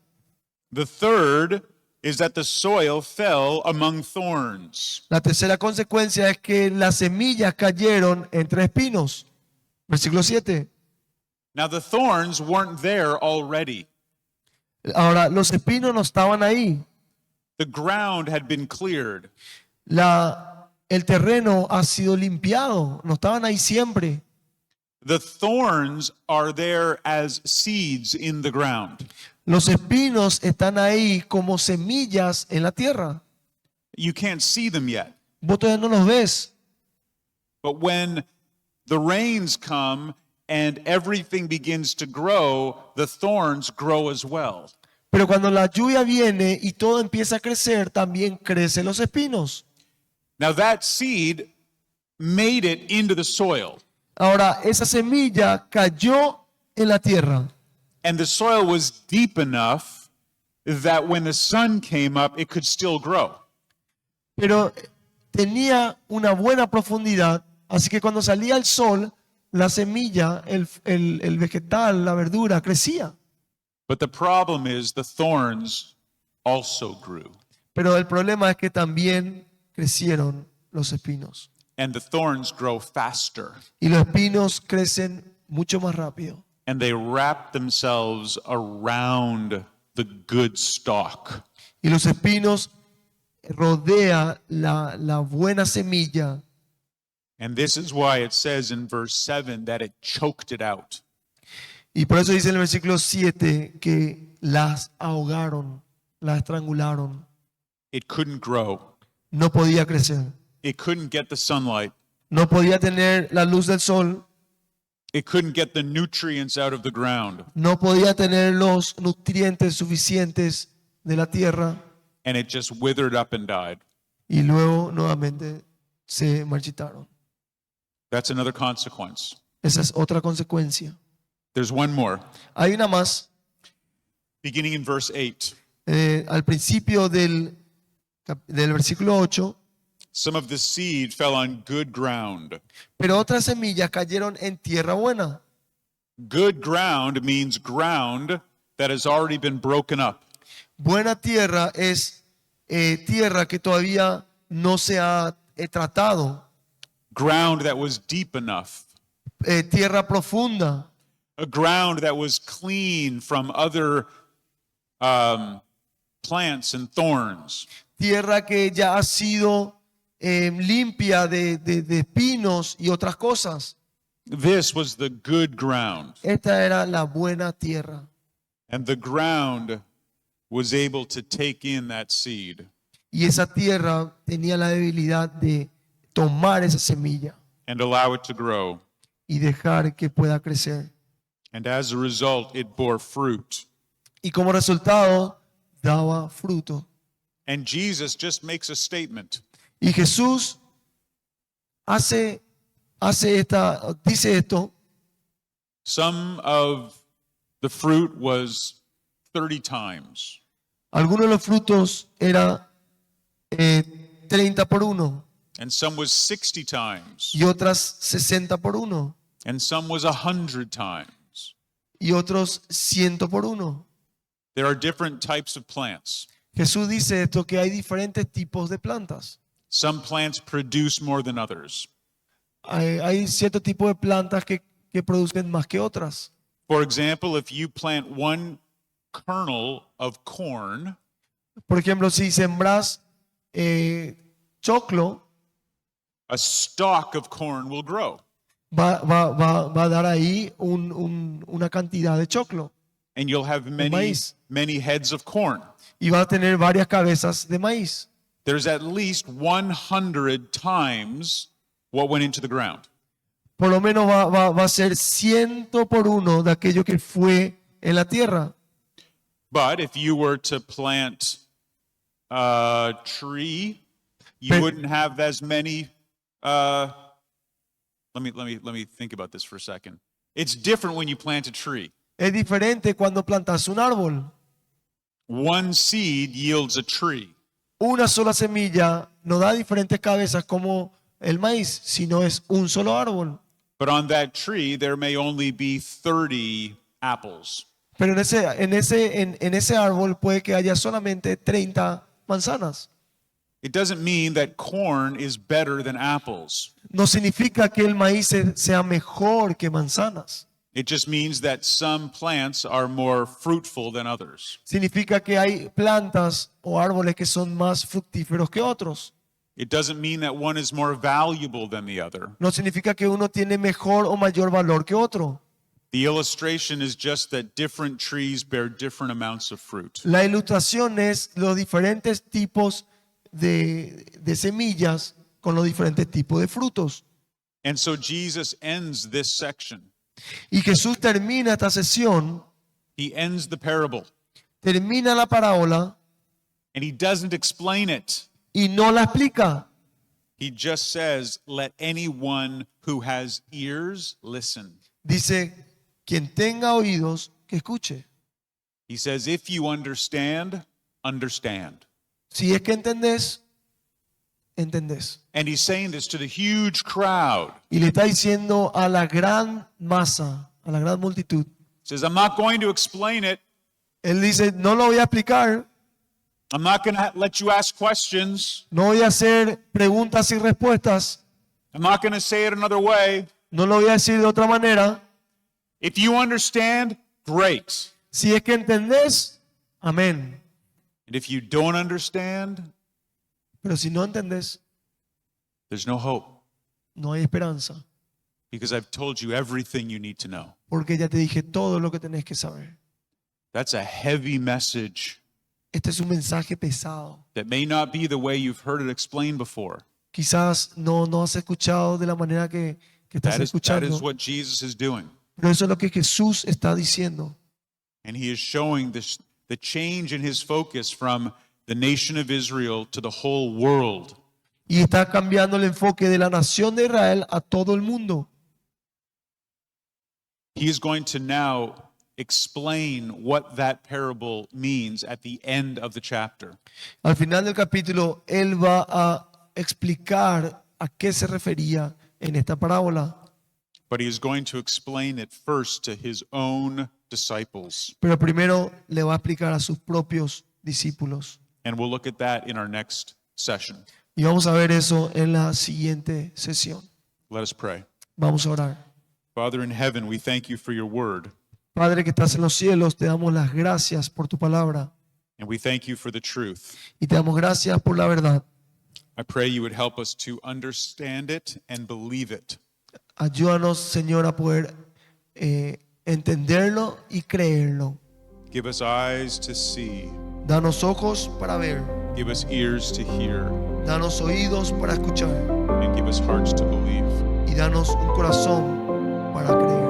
The third is that the soil fell among thorns. La tercera consecuencia es que las semillas cayeron entre espinos. Versículo 7. Now the thorns weren't there already. Ahora, los espinos no estaban ahí. The ground had been cleared. El terreno ha sido limpiado. No estaban ahí siempre. The thorns are there as seeds in the ground. Los espinos están ahí como semillas en la tierra. You can't see them yet. Vos todavía no los ves. But when the rains come and everything begins to grow, the thorns grow as well. Pero cuando la lluvia viene y todo empieza a crecer, también crecen los espinos. Now that seed made it into the soil, Ahora, esa semilla cayó en la tierra. and the soil was deep enough that when the sun came up, it could still grow. Pero tenía una buena profundidad, así que cuando salía el sol, la semilla, el vegetal, la verdura, crecía. But the problem is the thorns also grew, Pero el problema es que también crecieron los espinos. and the thorns grow faster. Y los espinos crecen mucho más rápido. and they wrap themselves around the good stalk. Y los espinos rodea la buena semilla. And this is why it says in verse 7 that it choked it out. Y por eso dice en el versículo 7 que las ahogaron, las estrangularon. It couldn't grow. No podía crecer. It couldn't get the sunlight. No podía tener la luz del sol. It couldn't get the nutrients out of the ground. No podía tener los nutrientes suficientes de la tierra. And it just withered up and died. Y luego nuevamente se marchitaron. That's another consequence. Esa es otra consecuencia. There's one more. Hay una más. Beginning in verse 8. Al principio del versículo 8. Some of the seed fell on good ground. Pero otras semillas cayeron en tierra buena. Good ground means ground that has already been broken up. Buena tierra es tierra que todavía no se ha tratado. Ground that was deep enough. Tierra profunda. A ground that was clean from other plants and thorns. Tierra que ya ha sido limpia de espinos y otras cosas. This was the good ground. Esta era la buena tierra. And the ground was able to take in that seed Y esa tierra tenía la debilidad de tomar esa semilla and allow it to grow. y dejar que pueda crecer. And as a result, it bore fruit. Y como resultado, daba fruto. And Jesus just makes a statement. Y Jesús dice esto. Some of the fruit was 30 times. Algunos de los frutos era 30 por 1 And some was 60 times. y otras 60 por 1 And some was 100 times. y otros 100 por 1. There are different types of plants. Jesús dice esto, que hay diferentes tipos de plantas. Some plants produce more than others. Hay cierto tipo de plantas que producen más que otras. For example, if you plant one kernel of corn, Por ejemplo, si sembras choclo, a stalk of corn will grow. va a dar ahí una cantidad de choclo. And you'll have maíz. many heads of corn. Y va a tener varias cabezas de maíz. There's at least 100 times what went into the ground. Por lo menos va a ser 100 por 1 de aquello que fue en la tierra. But if you were to plant a tree, you Pero- wouldn't have as many. Let me think about this for a second. It's different when you plant a tree. Es diferente cuando plantas un árbol. One seed yields a tree. Una sola semilla no da diferentes cabezas como el maíz, sino es un solo árbol. But on that tree, there may only be 30 apples. Pero en ese árbol puede que haya solamente 30 manzanas. It doesn't mean that corn is better than apples. No significa que el maíz sea mejor que manzanas. It just means that some plants are more fruitful than others. Significa que hay plantas o árboles que son más fructíferos que otros. It doesn't mean that one is more valuable than the other. No significa que uno tiene mejor o mayor valor que otro. The illustration is just that different trees bear different amounts of fruit. La ilustración es los diferentes tipos de semillas con los diferentes tipos de frutos. And so Jesus ends this section. Y Jesús termina esta sesión, He ends the parable, termina la parábola and he doesn't explain it. y no la explica. He just says, "Let anyone who has ears listen." Dice, quien tenga oídos, que escuche. He says, "If you understand, understand." Si es que entendés, entendés. And he's saying this to the huge crowd. Y le está diciendo a la gran masa, a la gran multitud. He says, "I'm not going to explain it. Él dice, no lo voy a explicar, I'm not going to let you ask questions. no voy a hacer preguntas y respuestas, I'm not going to say it another way. no lo voy a decir de otra manera. If you understand, great. Si es que entendés, amén. And if you don't understand, Pero si no entendés, there's no hope no hay esperanza. because I've told you everything you need to know. Porque ya te dije todo lo que tenés que saber. That's a heavy message Este es un mensaje pesado. that may not be the way you've heard it explained before. Quizás no has escuchado de la manera que estás That is escuchando. what Jesus is doing. Pero eso es lo que Jesús está diciendo. And he is showing this, the change in his focus from the nation of Israel to the whole world. Y está cambiando el enfoque de la nación de Israel a todo el mundo. He is going to now explain what that parable means at the end of the chapter. Al final del capítulo, él va a explicar a qué se refería en esta parábola. But he is going to explain it first to his own disciples. Pero primero le va a explicar a sus propios discípulos. And we'll look at that in our next session. Y vamos a ver eso en la siguiente sesión. Let us pray. Vamos a orar. Father in heaven, we thank you for your word. Padre que estás en los cielos, te damos las gracias por tu palabra And we thank you for the truth. y te damos gracias por la verdad. I pray you would help us to understand it and believe it. Ayúdanos, Señor, a poder entenderlo y creerlo. Give us eyes to see. Danos ojos para ver, Give us ears to hear. danos oídos para escuchar And give us hearts to believe. y danos un corazón para creer.